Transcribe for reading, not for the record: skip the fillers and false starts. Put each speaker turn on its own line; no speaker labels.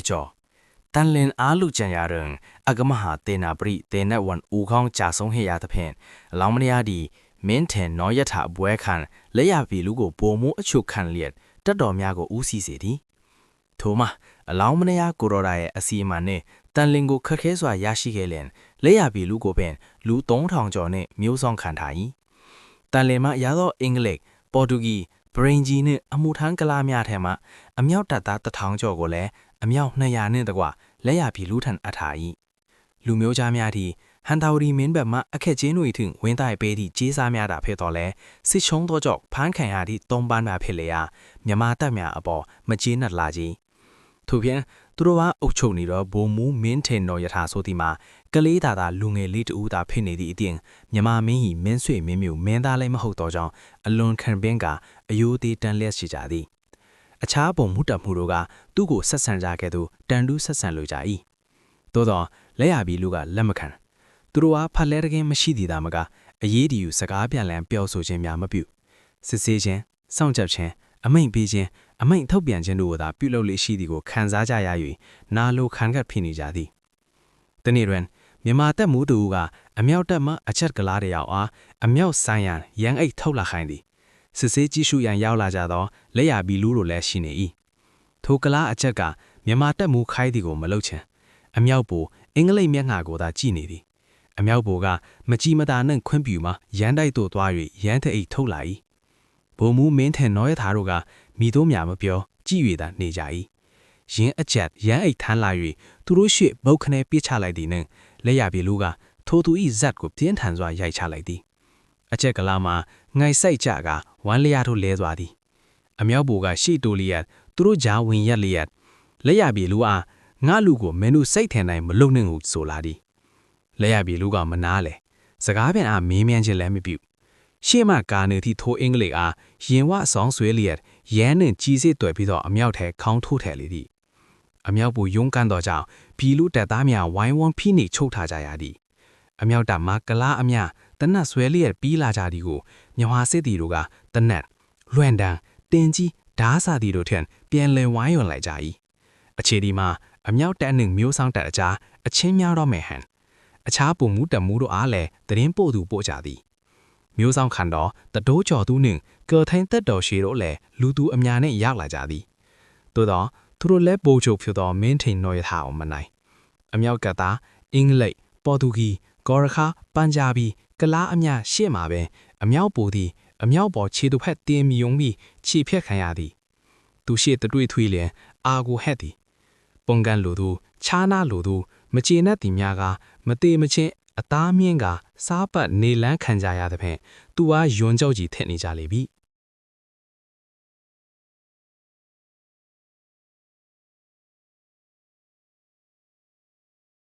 ကြောတန်လင်အားလူကြံရရင်အကမဟာတေနာပရိတေနတ်ဝန်ဦးခေါင်းကြာဆုံးဟေရသဖြင့်အလောင်းမရဒီမင်းထင်နောယထာဘွဲခန့်လက်ရပြီလူကိုပိုမိုအချုပ်ခံလျက်တက်တော်များကိုဦးစီးစေသည်ထို့မှာအလောင်းမရကိုရော်ရာရဲ့အစီအမံနှင့်တန်လင်ကိုခက်ခဲစွာရရှိခဲ့လျင်လက်ရပြီလူကိုပင်လူ3000ကျော်နှင့်မျိုးဆောင်ခံထား၏တန်လင်မှရသောအင်္ဂလိပ်ပေါ်တူဂီဗရင်ဂျီနှင့်အမှုထမ်းကလားများထဲမှအမြောက်တပ်သား1000ကျော်ကိုလည်းအမြောက်200နှင့်တကွလက်ရပြီလူထံအပ်ထား၏လူမျိုးသားများသည့်ဟန်တာဝရီမင်းဘက်မှအခက်ချင်းတွေထင်ဝင်းတိုင်ပေးသည့်ကြေးစားများတာဖြစ်တော်လဲစစ်ချုံးသောကြောင့်ဖမ်းခံရသည့်3ပန်းများဖြစ်လျက်မြမတပ်များအပေါ်မကျေနပ်လာကြီးထို့ဖြင့်သူတို့ကအုပ်ချုပ်နေတော့ဘုံမူးမင်းထင်တော်ယထာဆိုသည်မှာကလေးသားသားလူငယ်လေးတူဦးသားဖြစ်နေသည့်အပြင်မြမမင်း၏မင်းဆွေမင်းမျိုးမင်းသားလည်းမဟုတ်တော့ကြောင်းအလွန်ခံပင်းကအယိုးသေးတန်လျက်ရှိကြသည်အခြားပုံမှုတပ်မှုတို့ကသူ့ကိုဆက်ဆံကြခဲ့သူတန်တူးဆက်ဆံလိုကြ၏သို့သောလက်ရပြီလူကလက်မခံသူတို့ကဖက်လဲတကင်းမရှိသည်သာမကအရေးတည်ယူစကားပြန်လည်ပြောဆိုခြင်းများမပြုစစ်ဆေးခြင်းစောင့်ကြပ်ခြင်းအမိန့်ပေးခြင်းအမိန့်ထုတ်ပြန်ခြင်းတို့ကိုသာပြုလုပ်လေရှိသည်ကိုခံစားကြရ၍နာလိုခံကပ်ဖြစ်နေကြသည်တနေ့တွင်မြန်မာတပ်မှုတို့ကအမြောက်တပ်မှအချက်ကလားတယောက်အားအမြောက်ဆိုင်ရန်ရန်အိတ်ထုတ်လာခိုင်းသည်စစ်ဆေးကြည့်ရှုရန်ရောက်လာကြသောလက်ရပြီလူတို့လည်းရှိနေ၏ထိုကလားအချက်ကမြန်မာတပ်မှုခိုင်းသည်ကိုမလုပ်ချင်အမြောက်ပိုအင်္ဂလိပ်မျက်ငါကိုသာကြည့်နေသည်အမြောက်ပိုကမကြည်မတာနှင့်ခွင့်ပြုမှရန်တိုက်သို့သွား၍ရန်ထအိတ်ထုတ်လာ၏ဘုံမူးမင်းထင်နောရထားတို့ကမိတို့များမပြောကြည့်၍သာနေကြ၏ရင်းအချက်ရန်အိတ်ထမ်းလာ၍သူတို့ရှေ့ဘုတ်ခနဲပြစ်ချလိုက်သည်နှင့်လက်ရပြီလူကထိုသူ၏ဇက်ကိုပြင်းထန်စွာရိုက်ချလိုက်သည်အချက်ကလာမှာငိုင်ဆိုင်ကြကဝမ်းလျားထိုးလဲသွားသည်အမြောက်ပိုကရှေ့တိုးလျက်သူတို့ကြားဝင်ရက်လျက်လက်ရပြီလူအားငါလူကိုမင်းတို့စိတ်ထင်တိုင်းမလုံနှင့်ဟုဆိုလာသည်လက်ရပြီလူကမနားလေစကားပြန်အားမေးမြန်းခြင်းလည်းမပြုရှေ့မှကာနေသည့်ထိုအင်္ဂလိပ်အားရင်ဝဆောင်ဆွဲလျက်ရန်နှင့်ကြီးစစ်တွေ့ပြီးတော့အမြောက်ထဲခေါင်းထိုးထည့်လေသည်အမြောက်ပိုရုံးကန်တော့ကြောင့်ဘီလူတက်သားများဝိုင်းဝန်းဖိနေချုပ်ထားကြရသည်အမြောက်တပ်မှကလားအမြတနတ်ဆွဲလျက်ပြီးလာကြသည်ကိုမြွာစစ်သည်တို့ကတနတ်လွန့်တန်းတင်ကြီးဓားစာသည်တို့ထင်ပြန်လည်ဝိုင်းယွန်လိုက်ကြ၏အခြေဒီမှာအမြောက်တပ်နှင့်မျိုးဆောင်တပ်အကြားအချင်းများတော့မယ်ဟန်အခြားပုံမှုတပ်မှုတို့အားလည်းတရင်ပို့သူပို့ကြသည်မျိုးဆောင်ခံတော့တတိုးကျော်သူနှင့်ကော်ထိုင်းတက်တော်ရှည်တို့လည်းလူသူအများနှင့်ရောက်လာကြသည်သို့တော့သူတို့လည်းပို့ချုပ်ဖြစ်သောမင်းထိန်တော်ရထားအောင်မနိုင်အမြောက်ကသားအင်္ဂလိပ်ပေါ်တူဂီဂေါ်ရခါပန်ဂျာဘီကလားအမြရှေ့မှာပင်အမြောက်ပိုသည်အမြောက်ပေါ်ခြေသူဖက်တင်းမြုံပြီးခြေဖြတ်ခံရသည်သူရှေ့တွေ့ထွေးလျင်အာကိုဟက်သည်ပုံကန်လိုသူခြားနာလိုသူမကျေနပ်သည်များကမသေးမချင်းအသားမြင့်ကစားပတ်နေလန်းခံကြရသဖြင့်သူအားယွန်းကြောက်ကြီးထက်နေကြလေပြီ